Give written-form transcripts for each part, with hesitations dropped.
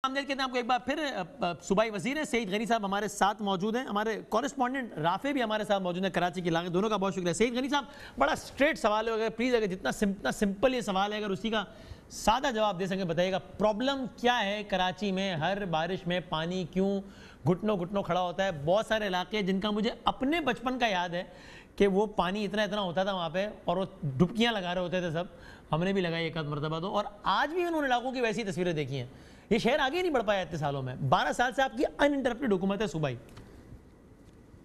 آمدید کہتے ہیں آپ کو ایک بار پھر. صوبائی وزیر ہیں سعید غنی صاحب ہمارے ساتھ موجود ہیں. ہمارے کورسپونڈنٹ رافع بھی ہمارے ساتھ موجود ہیں کراچی کے علاقے. دونوں کا بہت شکریہ. سعید غنی صاحب بڑا اسٹریٹ سوال ہے, اگر پلیز اگر جتنا سمپل یہ سوال ہے اگر اسی کا سادہ جواب دے سکیں بتائیے گا. پرابلم کیا ہے کراچی میں؟ ہر بارش میں پانی کیوں گھٹنوں گھٹنوں کھڑا ہوتا ہے؟ بہت سارے علاقے جن کا مجھے اپنے بچپن کا یاد ہے کہ وہ پانی اتنا ہوتا تھا وہاں پہ اور وہ ڈبکیاں لگا رہے ہوتے تھے سب. ہم نے بھی لگائی ایک آدھ مرتبہ تو, اور آج بھی انہوں نے علاقوں کی ویسی تصویریں دیکھی ہیں. یہ شہر آگے نہیں بڑھ پایا اتنے سالوں میں. 12 سال سے آپ کی انٹرپٹڈ حکومت ہے صوبائی.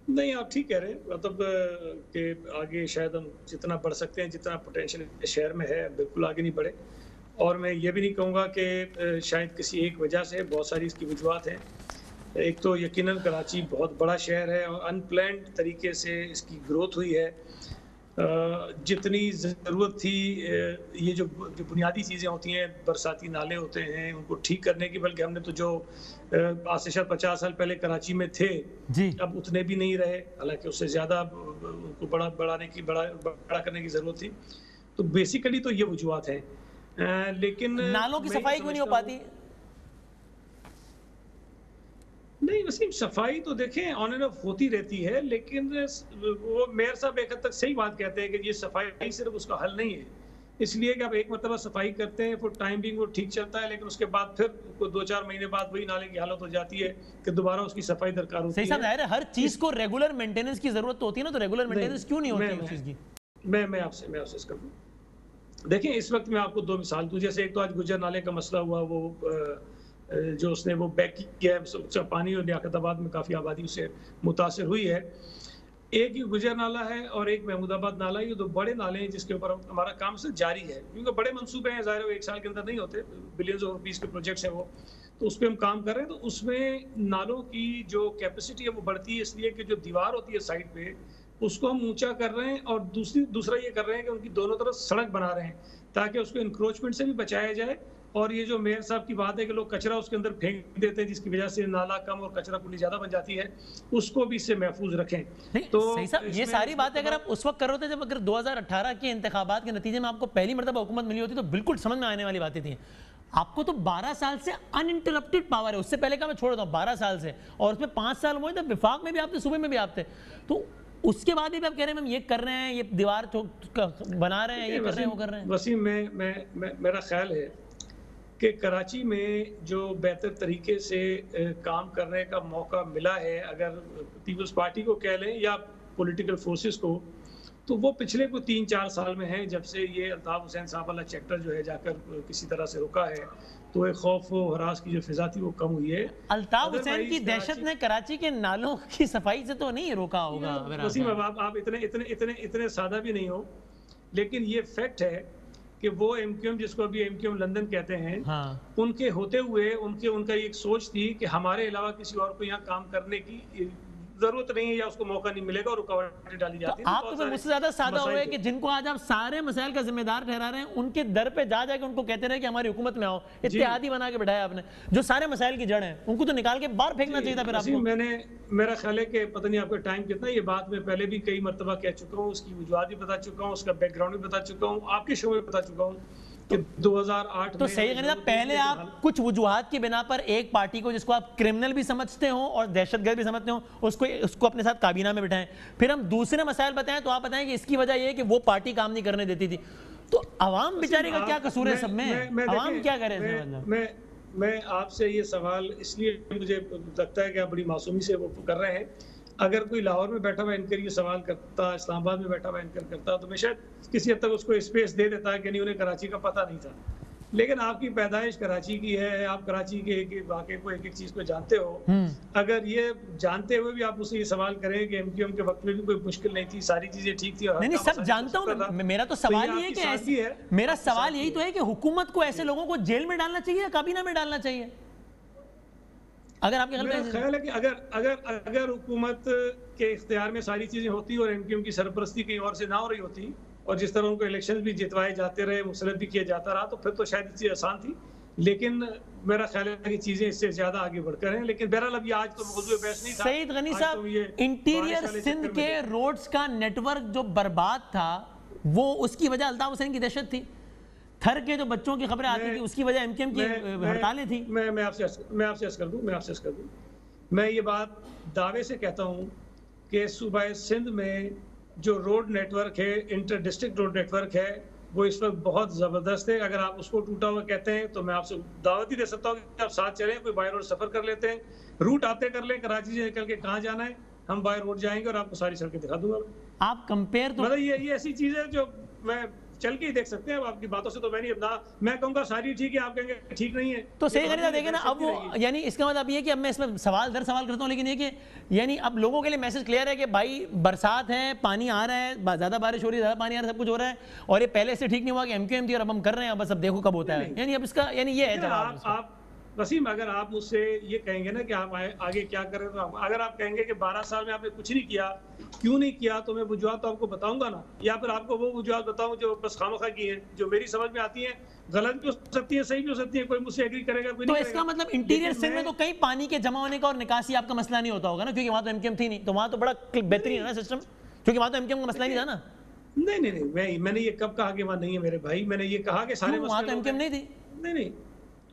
نہیں آپ ٹھیک کہہ رہے ہیں, مطلب کہ آگے شاید ہم جتنا بڑھ سکتے ہیں, جتنا پوٹینشیل شہر میں ہے بالکل آگے نہیں بڑھے. اور میں یہ بھی نہیں کہوں گا کہ شاید کسی ایک وجہ سے, بہت ساری اس کی وجوہات ہیں. ایک تو یقیناً کراچی بہت بڑا شہر ہے اور ان پلانڈ طریقے سے اس کی گروتھ ہوئی ہے. جتنی ضرورت تھی یہ جو بنیادی چیزیں ہوتی ہیں, برساتی نالے ہوتے ہیں ان کو ٹھیک کرنے کی, بلکہ ہم نے تو جو آج سے 50 سال پہلے کراچی میں تھے اب اتنے بھی نہیں رہے, حالانکہ اس سے زیادہ ان کو بڑا کرنے کی ضرورت تھی. تو بیسیکلی تو یہ وجوہات ہیں. لیکن نالوں کی صفائی کیوں نہیں ہو پاتی؟ نہیں وسیم, صفائی تو دیکھیں آن اینڈ آف ہوتی رہتی ہے, لیکن وہ میئر صاحب ایک حد تک صحیح بات کہتے ہیں کہ یہ صفائی صرف اس کا حل نہیں ہے. اس لیے کہ آپ ایک مرتبہ صفائی کرتے ہیں, فور ٹائم بینگ وہ ٹھیک چلتا ہے, لیکن اس کے بعد پھر 2-4 مہینے بعد وہی نالے کی حالت ہو جاتی ہے کہ دوبارہ اس کی صفائی درکار ہوتی ہے. صحیح صاحب, ظاہر ہے ہر چیز کو ریگولر مینٹیننس کی ضرورت ہوتی ہے نا, تو ریگولر مینٹیننس کیوں نہیں ہوتی ہے اس چیز کی؟ میں آپ سے اس کا دیکھیں, اس وقت میں آپ کو 2 مثال دوں. جیسے ایک تو آج گجر نالے کا مسئلہ ہوا, وہ جو اس نے وہ بیک کیا ہے پانی, اور لیاقت آباد میں کافی آبادی اس سے متاثر ہوئی ہے. ایک ہی گجر نالہ ہے اور ایک محمود آباد نالہ ہے. یہ 2 بڑے نالے ہیں جس کے اوپر ہمارا کام سے جاری ہے, کیونکہ بڑے منصوبے ہیں, ظاہر ہے وہ ایک سال کے اندر نہیں ہوتے, بلینز آف روپیز کے پروجیکٹس ہیں وہ, تو اس پہ ہم کام کر رہے ہیں. تو اس میں نالوں کی جو کیپیسٹی ہے وہ بڑھتی ہے, اس لیے کہ جو دیوار ہوتی ہے سائڈ پہ اس کو ہم اونچا کر رہے ہیں, اور دوسرا یہ کر رہے ہیں کہ ان کی دونوں طرف سڑک بنا رہے ہیں تاکہ اس کو انکروچمنٹ سے بھی بچایا جائے. اور یہ جو میئر صاحب کی بات ہے کہ لوگ کچرا اس کے اندر پھینک دیتے ہیں جس کی وجہ سے نالا کم اور کچرا کنڈی زیادہ بن جاتی ہے, اس کو بھی اس سے محفوظ رکھیں. تو صحیح صاحب, یہ ساری باتیں اگر آپ اس وقت کر رہے تھے جب اگر 2018 کے انتخابات کے نتیجے میں آپ کو پہلی مرتبہ حکومت ملی ہوتی تو بالکل سمجھ میں آنے والی باتیں تھیں. آپ کو تو 12 سال سے انٹرپٹڈ پاور ہے, اس سے پہلے کا میں چھوڑ دیتا ہوں 12 سال سے, اور اس میں 5 سال ہوئے تھے وفاق میں بھی آپ تھے, صوبے میں بھی آپ تھے. تو اس کے بعد بھی آپ کہہ رہے ہیں ہم یہ کر رہے ہیں, یہ دیوار بنا رہے ہیں, یہ کر رہے ہیں, وہ کر رہے ہیں. وسیم, میرا خیال ہے کہ کراچی میں جو بہتر طریقے سے کام کرنے کا موقع ملا ہے, اگر پیپلز پارٹی کو کہہ لیں یا پولیٹیکل فورسز کو, تو وہ پچھلے کو 3-4 سال میں ہے, جب سے یہ الطاف حسین صاحب والا چیپٹر جو ہے جا کر کسی طرح سے رکا ہے, تو ایک خوف و ہراس کی جو فضا تھی وہ کم ہوئی ہے. الطاف حسین کی دہشت نے کراچی کے نالوں کی صفائی سے تو نہیں روکا ہوگا. وسیم, آپ اتنے سادہ بھی نہیں ہو, لیکن یہ فیکٹ ہے کہ وہ ایم کیو ایم, جس کو ابھی ایم کیو ایم لندن کہتے ہیں, ان کے ہوتے ہوئے ان کا ایک سوچ تھی کہ ہمارے علاوہ کسی اور کو یہاں کام کرنے کی ضرورت نہیں ہے یا اس کو موقع نہیں ملے گا, اور رکاوٹیں ڈالی جاتی ہیں. آپ تو مجھ سے زیادہ سادہ ہوئے کہ جن کو آج آپ سارے مسائل کا ذمہ دار ٹھہرا رہے ہیں, ان کے در پہ جا کے ان کو کہتے رہے کہ ہماری حکومت میں آؤ. اتحادی بنا کے بٹھایا آپ نے, جو سارے مسائل کی جڑ ہیں ان کو تو نکال کے باہر پھینکنا چاہیے تھا. پھر آپ کو میرا خیال ہے کہ پتہ نہیں آپ کا ٹائم کتنا, یہ بات میں پہلے بھی کئی مرتبہ کہہ چکا ہوں, اس کی وجوہات بھی بتا چکا ہوں, اس کا بیک گراؤنڈ بھی بتا چکا ہوں, آپ کے شو میں بتا چکا ہوں کہ 2008 تو صحیح غنی صاحب, پہلے آپ کچھ وجوہات کی بنا پر ایک پارٹی کو جس کو آپ کرمنل بھی سمجھتے ہوں اور دہشت گرد بھی سمجھتے ہوں, اس کو اپنے ساتھ کابینہ میں بٹھائیں, پھر ہم دوسرے مسائل بتائیں تو آپ بتائیں کہ اس کی وجہ یہ ہے کہ وہ پارٹی کام نہیں کرنے دیتی تھی. تو عوام بیچارے کا کیا قصور ہے سب میں؟ عوام کیا کرے؟ میں آپ سے یہ سوال اس لیے مجھے لگتا ہے کہ آپ بڑی معصومی سے وہ کر رہے ہیں. اگر کوئی لاہور میں بیٹھا ہوا اینکر یہ سوال کرتا, اسلام آباد میں بیٹھا ہوا اینکر کرتا, تو میں شاید کسی حد تک اس کو اسپیس دے دیتا کہ نہیں, انہیں کراچی کا پتہ نہیں تھا. لیکن آپ کی پیدائش کراچی کی ہے, آپ کراچی کے ایک واقعے کو ایک چیز کو جانتے ہو. اگر یہ جانتے ہوئے بھی آپ اسے یہ سوال کریں کہ ایم کیو ایم کے وقت میں بھی کوئی مشکل نہیں تھی, ساری چیزیں ٹھیک تھی, نہیں سب جانتا ہوں. میرا تو سوال یہ ہے کہ میرا سوال یہی تو ہے کہ حکومت کو ایسے لوگوں کو جیل میں ڈالنا چاہیے یا کابینہ میں ڈالنا چاہیے؟ اگر آپ کے خیال ہے کہ اگر حکومت کے اختیار میں ساری چیزیں ہوتی اور ایم کیو ایم کی سرپرستی کہیں اور سے نہ ہو رہی ہوتی, اور جس طرح ان کو الیکشن بھی جتوائے جاتے رہے, مسلط بھی کیا جاتا رہا, تو پھر تو شاید یہ چیز آسان تھی. لیکن میرا خیال ہے کہ چیزیں اس سے زیادہ آگے بڑھ کر ہیں. لیکن بہرحال اب یہ آج تو موضوع بحث نہیں تھا. سعید غنی صاحب, انٹیریئر سندھ کے روڈز کا نیٹ ورک جو برباد تھا, وہ اس کی وجہ الطاف حسین کی دہشت تھی. تھر کے جو بچوں کی خبریں آتی تھی اس کی وجہ ایم کیو ایم کی ہڑتالیں تھیں. میں آپ سے عرض کر دوں میں یہ بات دعوے سے کہتا ہوں کہ صوبہ سندھ میں جو روڈ نیٹ ورک ہے، inter district road network ہے، وہ اس وقت بہت زبردست ہے. اگر آپ اس کو ٹوٹا ہوا کہتے ہیں تو میں آپ سے دعوت ہی دے سکتا ہوں کہ آپ ساتھ چلیں، کوئی بائی روڈ سفر کر لیتے ہیں، روٹ آتے کر لیں، کراچی سے نکل کے کہاں جانا ہے، ہم بائی روڈ جائیں گے اور آپ کو ساری سڑکیں دکھا دوں گا. آپ کمپیئر تو مطلب یہ ایسی چیز ہے جو میں چل کے ہی دیکھ سکتے ہیں. اب آپ کی باتوں سے تو میں کہوں گا ساری ٹھیک ہے، آپ کہیں گے ٹھیک نہیں ہے. تو صحیح غنی صاحب دیکھیں نا، اب وہ یعنی اس کا مطلب یہ کہ اب میں اس میں سوال در سوال کرتا ہوں، لیکن یہ کہ یعنی اب لوگوں کے لیے میسج کلیئر ہے کہ بھائی برسات ہے، پانی آ رہا ہے، زیادہ بارش ہو رہی ہے، زیادہ پانی آ رہا ہے، سب کچھ ہو رہا ہے، اور یہ پہلے سے ٹھیک نہیں ہوا کہ ایم کیو ایم تھی اور اب ہم کر رہے ہیں، بس اب دیکھو کب ہوتا ہے. یعنی اب اس کا یعنی یہ ہے جواب. آپ وسیم، اگر آپ مجھ سے یہ کہیں گے نا کہ آپ آگے کیا کریں، تو اگر آپ کہیں گے کہ 12 سال میں آپ نے کچھ نہیں کیا، کیوں نہیں کیا، تو میں وجوہات تو آپ کو بتاؤں گا نا، یا پھر آپ کو وہ وجوہات بتاؤں جو بس خامخواہ کی ہیں، جو میری سمجھ میں آتی ہیں. غلط بھی ہو سکتی ہیں، صحیح بھی ہو سکتی ہیں، کوئی مجھ سے ایگری کرے گا، کوئی نہیں کرے گا. تو اس کا مطلب انٹیریئر سندھ میں تو کہیں پانی کے جمع ہونے کا اور نکاسی آپ کا مسئلہ نہیں ہوتا ہوگا نا، کیونکہ وہاں تو ایم کیو ایم تھی نہیں، تو وہاں تو بڑا بہترین ہے نا سسٹم، کیونکہ وہاں تو ایم کیو ایم کا مسئلہ نہیں تھا نا. نہیں، میں نے یہ کب کہا کہ وہاں نہیں ہے میرے بھائی. میں نے یہ کہا کہ سارے وہاں تو ایم کیو ایم نہیں تھی. نہیں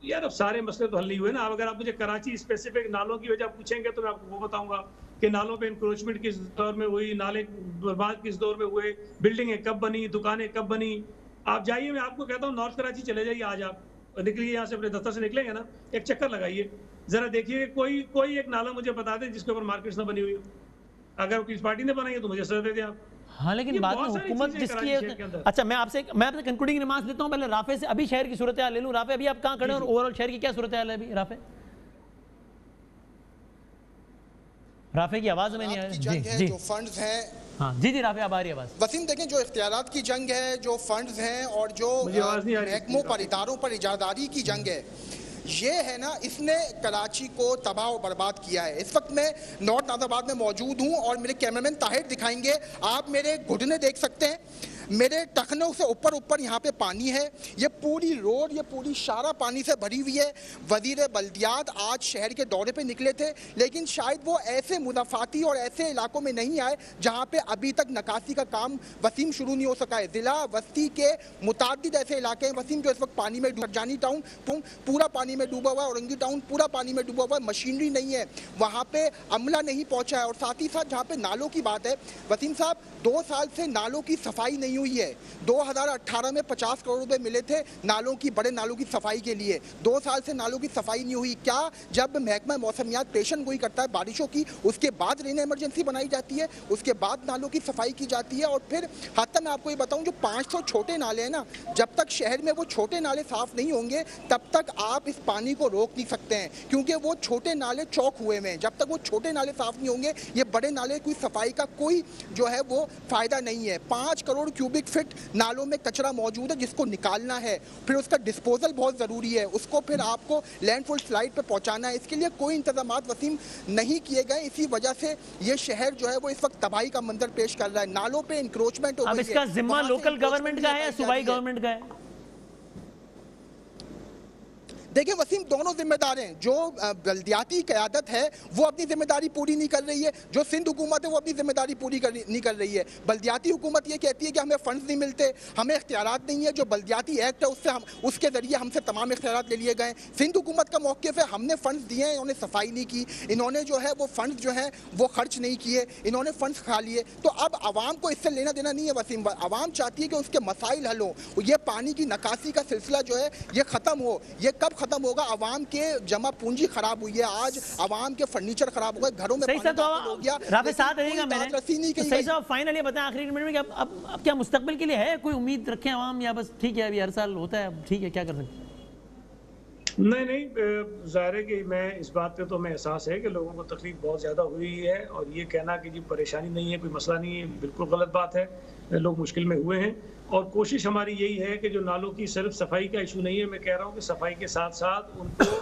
یار، اب سارے مسئلے تو حل نہیں ہوئے نا. اب اگر آپ مجھے کراچی اسپیسیفک نالوں کی وجہ پوچھیں گے تو میں آپ کو وہ بتاؤں گا کہ نالوں پہ انکروچمنٹ کس دور میں ہوئی، نالے برباد کس دور میں ہوئے، بلڈنگیں کب بنی، دکانیں کب بنی. آپ جائیے، میں آپ کو کہتا ہوں نارتھ کراچی چلے جائیے، آج آپ نکلیے یہاں سے، اپنے دفتر سے نکلیں گے نا، ایک چکر لگائیے، ذرا دیکھیے کوئی ایک نالا مجھے بتا دیں جس کے اوپر مارکیٹس نہ بنی ہوئی ہو. اگر کسی پارٹی نے بنائی ہے تو مجھے سزا دے دیں آپ. ہاں لیکن بعد میں حکومت جس کی ہے. اچھا میں آپ سے کنکلوڈنگ ریمارکس دیتا ہوں پہلے رافع سے. ابھی شہر کی صورتحال لے لوں. رافع ابھی آپ کہاں کھڑے ہیں اور اوور آل شہر کی کیا صورتحال ہے ابھی؟ رافع کی آواز میں نہیں آ رہی. جو فنڈز ہیں، ہاں جی رافع اب آ رہی ہے آواز. وسیم دیکھیں، جو اختیارات کی جنگ ہے، جو فنڈز ہیں، اور جو محکموں پر، اداروں پر اجاراداری کی جنگ ہے، یہ ہے نا، اس نے کراچی کو تباہ و برباد کیا ہے. اس وقت میں نارتھ ناظر آباد میں موجود ہوں اور میرے کیمرامین طاہر دکھائیں گے. آپ میرے گھٹنے دیکھ سکتے ہیں، میرے ٹخنوں سے اوپر یہاں پہ پانی ہے. یہ پوری روڈ، یہ پوری شارہ پانی سے بھری ہوئی ہے. وزیر بلدیات آج شہر کے دورے پہ نکلے تھے، لیکن شاید وہ ایسے منافعاتی اور ایسے علاقوں میں نہیں آئے جہاں پہ ابھی تک نکاسی کا کام وسیم شروع نہیں ہو سکا ہے. ضلع وسطی کے متعدد ایسے علاقے ہیں وسیم جو اس وقت پانی میں جانی ٹاؤن پورا پانی میں ڈوبا ہوا ہے، اورنگی ٹاؤن پورا پانی میں ڈوبا ہوا ہے. مشینری نہیں ہے وہاں پہ، عملہ نہیں پہنچا ہے. اور ساتھ ہی ساتھ جہاں پہ نالوں کی بات ہے وسیم صاحب، 2 سال سے نالوں کی صفائی نہیں ہوئی ہے. 2018 میں 50 کروڑ روپے ملے تھے نالوں کی، بڑے نالوں کی صفائی کے لیے. 2 سال سے نالوں کی صفائی نہیں ہوئی. کیا جب محکمہ موسمیات پیشن گوئی کرتا ہے بارشوں کی، اس کے بعد رین ایمرجنسی بنائی جاتی ہے، اس کے بعد نالوں کی صفائی کی جاتی ہے. اور پھر حتی میں آپ کو یہ بتاؤں، جو 500 چھوٹے نالے ہیں نا، جب تک شہر میں وہ چھوٹے نالے صاف نہیں ہوں گے تب تک آپ اس پانی کو روک نہیں سکتے ہیں، کیونکہ وہ چھوٹے نالے چوک ہوئے ہیں. جب تک وہ چھوٹے نالے صاف نہیں ہوں گے، یہ بڑے نالے کوئی صفائی کا کوئی جو ہے وہ فائدہ نہیں ہے. 5 کروڑ کیوبک فٹ نالوں میں کچرا موجود ہے جس کو نکالنا ہے، پھر اس کا ڈسپوزل بہت ضروری ہے، اس کو پھر آپ کو لینڈ فل سلائٹ پہ پہنچانا ہے. اس کے لیے کوئی انتظامات وسیم نہیں کیے گئے. اسی وجہ سے یہ شہر جو ہے وہ اس وقت تباہی کا منظر پیش کر رہا ہے. نالوں پہ انکروچمنٹ ہو گئی ہے. اب اس کا ذمہ لوکل گورنمنٹ کا ہے یا صوبائی گورنمنٹ کا ہے؟ دیکھیں وسیم، دونوں ذمہ دار ہیں. جو بلدیاتی قیادت ہے وہ اپنی ذمہ داری پوری نہیں کر رہی ہے، جو سندھ حکومت ہے وہ اپنی ذمہ داری پوری نہیں کر رہی ہے. بلدیاتی حکومت یہ کہتی ہے کہ ہمیں فنڈز نہیں ملتے، ہمیں اختیارات نہیں ہے. جو بلدیاتی ایکٹ ہے اس کے ذریعے ہم سے تمام اختیارات لے لیے گئے. سندھ حکومت کا موقف ہے ہم نے فنڈز دیے ہیں، انہوں نے صفائی نہیں کی، انہوں نے جو ہے وہ فنڈز جو ہیں وہ خرچ نہیں کیے، انہوں نے فنڈز کھا لیے. تو اب عوام کو اس سے لینا دینا نہیں ہے وسیم. عوام چاہتی ہے کہ اس کے مسائل حل ہوں. یہ پانی کی نکاسی کا سلسلہ جو ہے یہ ختم ہو. یہ کب ختم ہوگا؟ عوام کے جمع پونجی خراب ہوئی ہے، آج عوام کے فرنیچر خراب ہو گئے، گھروں میں پانی داخل ہو گیا. رافع ساتھ رہے گا میرے. صحیح صاحب فائنل یہ بتائیں آخری منٹ میں کہ اب کیا مستقبل کے لیے ہے کوئی امید رکھیں عوام، یا بس ٹھیک ہے ابھی ہر سال ہوتا ہے اب ٹھیک ہے کیا کر سکتے ہیں؟ نہیں ظاہر ہے کہ میں اس بات پہ تو میں احساس ہے کہ لوگوں کو تکلیف بہت زیادہ ہوئی ہے، اور یہ کہنا کہ جی پریشانی نہیں ہے، کوئی مسئلہ نہیں ہے، بالکل غلط بات ہے. لوگ مشکل میں ہوئے ہیں، اور کوشش ہماری یہی ہے کہ جو نالوں کی صرف صفائی کا ایشو نہیں ہے، میں کہہ رہا ہوں کہ صفائی کے ساتھ ساتھ ان کو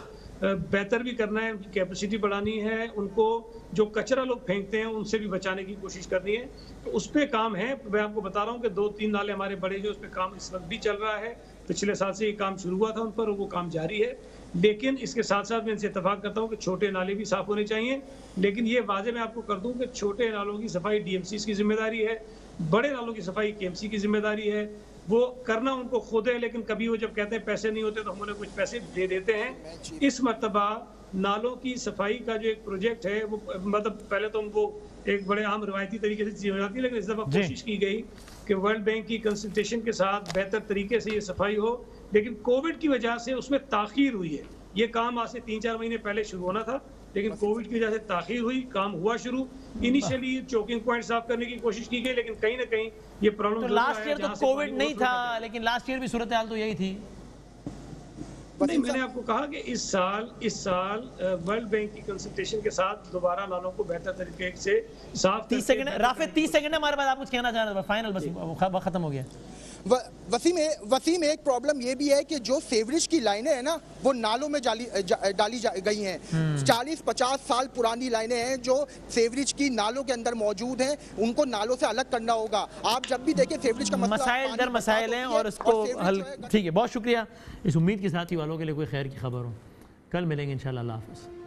بہتر بھی کرنا ہے، ان کی کیپیسٹی بڑھانی ہے، ان کو جو کچرا لوگ پھینکتے ہیں ان سے بھی بچانے کی کوشش کرنی ہے. تو اس پہ کام ہے. میں آپ کو بتا رہا ہوں کہ 2-3 نالے ہمارے بڑے جو اس پہ کام اس وقت بھی چل رہا ہے. پچھلے سال سے یہ کام شروع ہوا تھا ان پر، وہ کام جاری ہے. لیکن اس کے ساتھ ساتھ میں ان سے اتفاق کرتا ہوں کہ چھوٹے نالے بھی صاف ہونے چاہیے. لیکن یہ واضح میں آپ کو کر دوں کہ چھوٹے نالوں کی صفائی ڈی ایم سیز کی ذمہ داری ہے، بڑے نالوں کی صفائی کے ایم سی کی ذمہ داری ہے. وہ کرنا ان کو خود ہے، لیکن کبھی وہ جب کہتے ہیں پیسے نہیں ہوتے تو ہم انہیں کچھ پیسے دے دیتے ہیں۔ اس مرتبہ نالوں کی صفائی کا جو ایک پروجیکٹ ہے وہ مطلب پہلے تو وہ ایک بڑے عام روایتی طریقے سے چیز ہو جاتی ہے، لیکن اس دفعہ کوشش کی گئی کہ ورلڈ بینک کی کنسلٹیشن کے ساتھ بہتر طریقے سے یہ صفائی ہو، لیکن کووڈ کی وجہ سے اس میں تاخیر ہوئی ہے۔ یہ کام آج سے 3-4 مہینے پہلے شروع ہونا تھا، لیکن کووڈ کی وجہ سے تاخیر ہوئی، کام ہوا شروع۔ انیشلی چوکنگ پوائنٹ صاف کرنے کی کوشش کی گئی، لیکن کہیں نہ کہیں یہ پرابلم لاسٹ ایئر تو کووڈ نہیں تھا، لیکن لاسٹ ایئر بھی صورتحال تو یہی تھی۔ نہیں، میں نے آپ کو کہا کہ اس سال ورلڈ بینک کی کنسلٹیشن کے ساتھ دوبارہ نالوں کو بہتر طریقے سے صاف 30 سیکنڈ رافع 30 سیکنڈ ہمارے پاس، آپ کچھ کہنا چاہ رہے تھے فائنل، بس وقت ختم ہو گیا۔ وسیم ایک پرابلم یہ بھی ہے کہ جو سیوریج کی لائنیں ہیں نا وہ نالوں میں ڈالی گئی ہیں، 40-50 سال پرانی لائنیں ہیں جو سیوریج کی نالوں کے اندر موجود ہیں، ان کو نالوں سے الگ کرنا ہوگا۔ آپ جب بھی دیکھیں سیوریج کا مسائل در مسائل ہیں اور اس کو حل، ٹھیک ہے، بہت شکریہ۔ اس امید کے ساتھ ہی والوں کے لیے کوئی خیر کی خبر ہو، کل ملیں گے انشاءاللہ۔ اللہ حافظ۔